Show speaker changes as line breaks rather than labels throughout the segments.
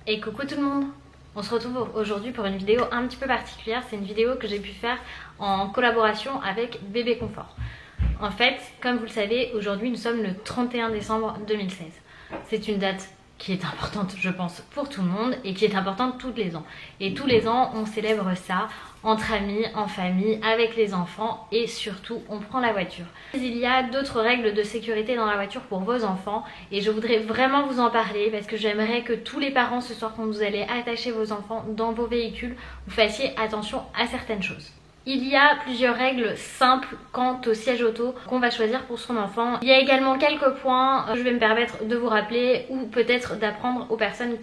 Et coucou tout le monde, on se retrouve aujourd'hui pour une vidéo un petit peu particulière. C'est une vidéo que j'ai pu faire en collaboration avec Bébé Confort. En fait, comme vous le savez, aujourd'hui nous sommes le 31 décembre 2016. C'est une date qui est importante, je pense, pour tout le monde et qui est importante tous les ans. Et tous les ans, on célèbre ça entre amis, en famille, avec les enfants et surtout, on prend la voiture. Il y a d'autres règles de sécurité dans la voiture pour vos enfants et je voudrais vraiment vous en parler parce que j'aimerais que tous les parents ce soir, quand vous allez attacher vos enfants dans vos véhicules, vous fassiez attention à certaines choses. Il y a plusieurs règles simples quant au siège auto qu'on va choisir pour son enfant. Il y a également quelques points que je vais me permettre de vous rappeler ou peut-être d'apprendre aux personnes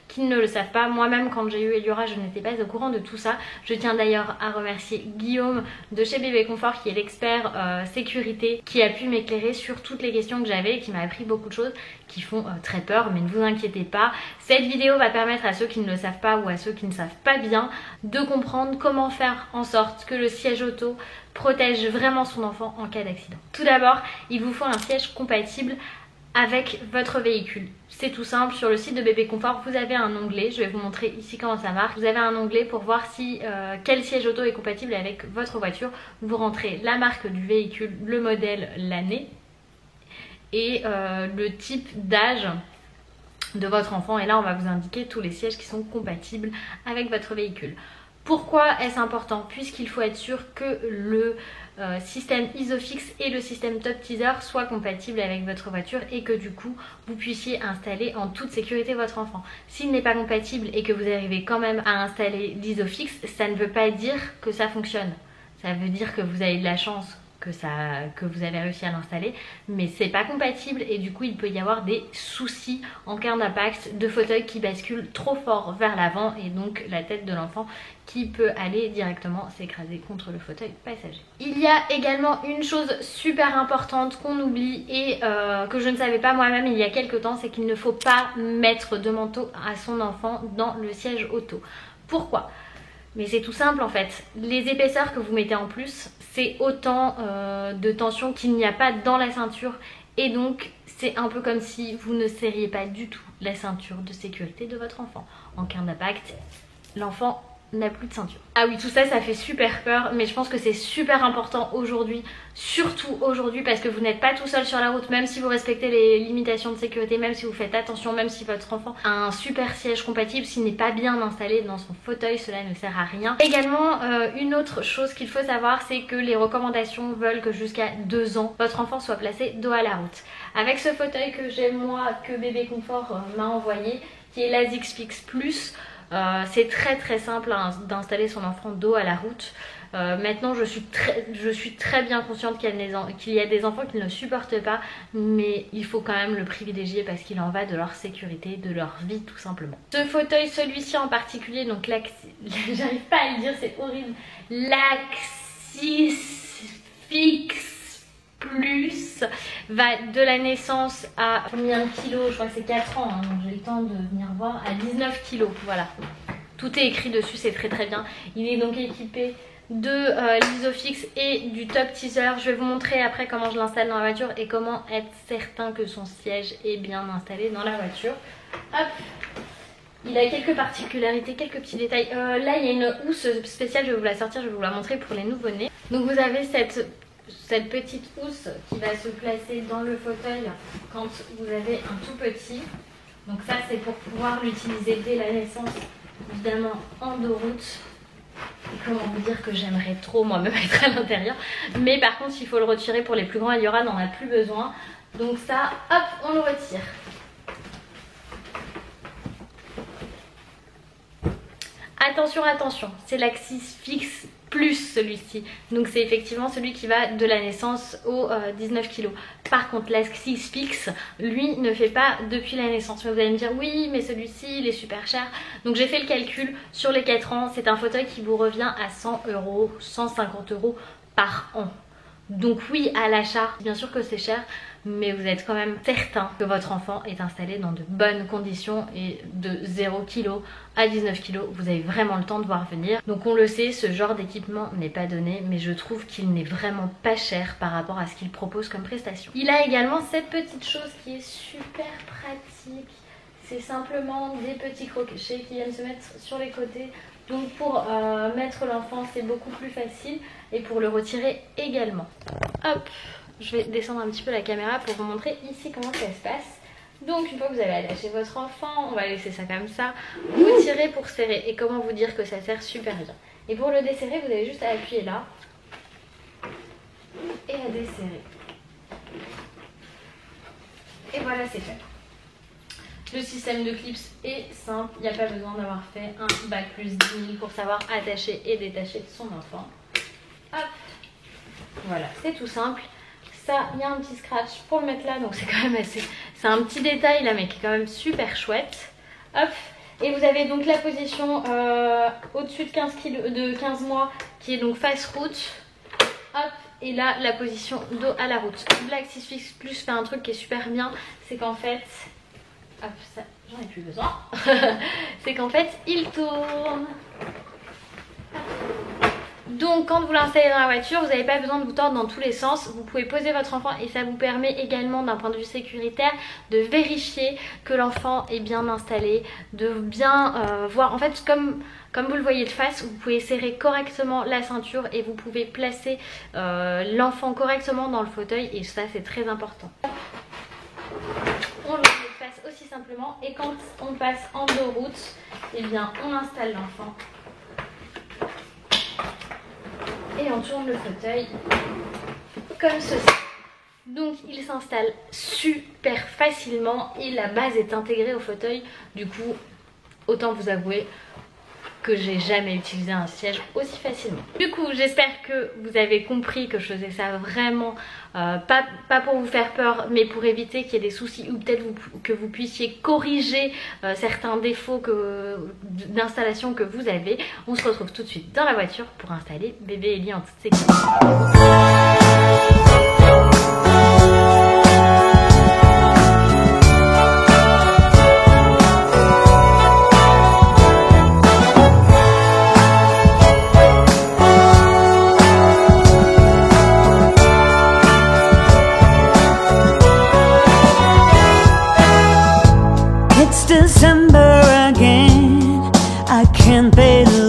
qui ne le savent pas. Moi-même, quand j'ai eu Eliora, je n'étais pas au courant de tout ça. Je tiens d'ailleurs à remercier Guillaume de chez Bébé Confort qui est l'expert sécurité, qui a pu m'éclairer sur toutes les questions que j'avais et qui m'a appris beaucoup de choses qui font très peur, mais ne vous inquiétez pas. Cette vidéo va permettre à ceux qui ne le savent pas ou à ceux qui ne savent pas bien de comprendre comment faire en sorte que le siège auto protège vraiment son enfant en cas d'accident. Tout d'abord, il vous faut un siège compatible avec votre véhicule. C'est tout simple, sur le site de Bébé Confort, vous avez un onglet, je vais vous montrer ici comment ça marche. Vous avez un onglet pour voir si quel siège auto est compatible avec votre voiture. Vous rentrez la marque du véhicule, le modèle, l'année et le type d'âge de votre enfant. Et là, on va vous indiquer tous les sièges qui sont compatibles avec votre véhicule. Pourquoi est-ce important? Puisqu'il faut être sûr que le système Isofix et le système Top Teaser soient compatibles avec votre voiture et que du coup vous puissiez installer en toute sécurité votre enfant. S'il n'est pas compatible et que vous arrivez quand même à installer l'Isofix, ça ne veut pas dire que ça fonctionne. Ça veut dire que vous avez de la chance que vous avez réussi à l'installer, mais c'est pas compatible et du coup il peut y avoir des soucis en cas d'impact, de fauteuil qui bascule trop fort vers l'avant et donc la tête de l'enfant qui peut aller directement s'écraser contre le fauteuil passager. Il y a également une chose super importante qu'on oublie et que je ne savais pas moi-même il y a quelques temps, c'est qu'il ne faut pas mettre de manteau à son enfant dans le siège auto. Pourquoi ? Mais c'est tout simple en fait. Les épaisseurs que vous mettez en plus, c'est autant de tension qu'il n'y a pas dans la ceinture. Et donc c'est un peu comme si vous ne serriez pas du tout la ceinture de sécurité de votre enfant. En cas d'impact, l'enfant n'a plus de ceinture. Ah oui, tout ça, ça fait super peur, mais je pense que c'est super important aujourd'hui, surtout aujourd'hui, parce que vous n'êtes pas tout seul sur la route, même si vous respectez les limitations de sécurité, même si vous faites attention, même si votre enfant a un super siège compatible, s'il n'est pas bien installé dans son fauteuil, cela ne sert à rien. Également, une autre chose qu'il faut savoir, c'est que les recommandations veulent que jusqu'à 2 ans, votre enfant soit placé dos à la route. Avec ce fauteuil que j'ai moi, que Bébé Confort m'a envoyé, qui est l'Asixfix Plus, c'est très simple d'installer son enfant dos à la route. Maintenant je suis très bien consciente qu'il y a des enfants qui ne le supportent pas, mais il faut quand même le privilégier parce qu'il en va de leur sécurité, de leur vie tout simplement. Ce fauteuil, celui-ci en particulier, donc j'arrive pas à le dire, c'est horrible, l'Asixfix Plus va de la naissance à combien de kilos? Je crois que c'est 4 ans, hein, donc j'ai le temps de venir voir, à 19 kilos, voilà. Tout est écrit dessus, c'est très bien. Il est donc équipé de l'Isofix et du Top Teaser. Je vais vous montrer après comment je l'installe dans la voiture et comment être certain que son siège est bien installé dans la voiture. Hop. Il a quelques particularités, quelques petits détails. Là, il y a une housse spéciale, je vais vous la sortir, je vais vous la montrer pour les nouveau-nés. Donc vous avez cette petite housse qui va se placer dans le fauteuil quand vous avez un tout petit. Donc ça, c'est pour pouvoir l'utiliser dès la naissance, évidemment en dos route. Et comment vous dire que j'aimerais trop moi-même être à l'intérieur. Mais par contre, il faut le retirer pour les plus grands. Eliora n'en a plus besoin. Donc ça, hop, on le retire. Attention, attention, c'est l'Asixfix Plus celui-ci. Donc c'est effectivement celui qui va de la naissance aux 19 kg. Par contre l'Asixfix, lui, ne fait pas depuis la naissance. Mais vous allez me dire oui, mais celui-ci, il est super cher. Donc j'ai fait le calcul sur les 4 ans. C'est un fauteuil qui vous revient à 100 €, 150 € par an. Donc oui, à l'achat, bien sûr que c'est cher, mais vous êtes quand même certain que votre enfant est installé dans de bonnes conditions et de 0 kg à 19 kg, vous avez vraiment le temps de voir venir. Donc on le sait, ce genre d'équipement n'est pas donné, mais je trouve qu'il n'est vraiment pas cher par rapport à ce qu'il propose comme prestation. Il a également cette petite chose qui est super pratique. c'est simplement des petits crochets qui viennent se mettre sur les côtés. Donc pour mettre l'enfant c'est beaucoup plus facile et pour le retirer également. Hop, je vais descendre un petit peu la caméra pour vous montrer ici comment ça se passe. Donc une fois que vous avez attaché votre enfant, on va laisser ça comme ça, vous tirez pour serrer. Et comment vous dire que ça serre super bien. Et pour le desserrer, vous avez juste à appuyer là et à desserrer. Et voilà, c'est fait. Le système de clips est simple, il n'y a pas besoin d'avoir fait un bac plus 10 000 pour savoir attacher et détacher son enfant. Hop, voilà, c'est tout simple. Ça, il y a un petit scratch pour le mettre là, donc c'est quand même assez... C'est un petit détail là, mais qui est quand même super chouette. Hop, et vous avez donc la position au-dessus de 15 mois qui est donc face route. Hop, et là, la position dos à la route. Black 6 Fix Plus fait un truc qui est super bien, c'est qu'en fait... Hop, ça, j'en ai plus besoin. C'est qu'en fait, il tourne. Donc quand vous l'installez dans la voiture, vous n'avez pas besoin de vous tordre dans tous les sens. Vous pouvez poser votre enfant et ça vous permet également d'un point de vue sécuritaire de vérifier que l'enfant est bien installé, de bien voir. En fait, comme vous le voyez de face, vous pouvez serrer correctement la ceinture et vous pouvez placer l'enfant correctement dans le fauteuil et ça c'est très important. On le passe aussi simplement et quand on passe en dos route, eh bien on installe l'enfant et on tourne le fauteuil comme ceci. Donc il s'installe super facilement et la base est intégrée au fauteuil. Du coup, autant vous avouer que j'ai jamais utilisé un siège aussi facilement. Du coup, j'espère que vous avez compris que je faisais ça vraiment pas pour vous faire peur, mais pour éviter qu'il y ait des soucis ou peut-être que vous puissiez corriger certains défauts d'installation que vous avez. On se retrouve tout de suite dans la voiture pour installer bébé Ellie en toute sécurité.
December again, I can't believe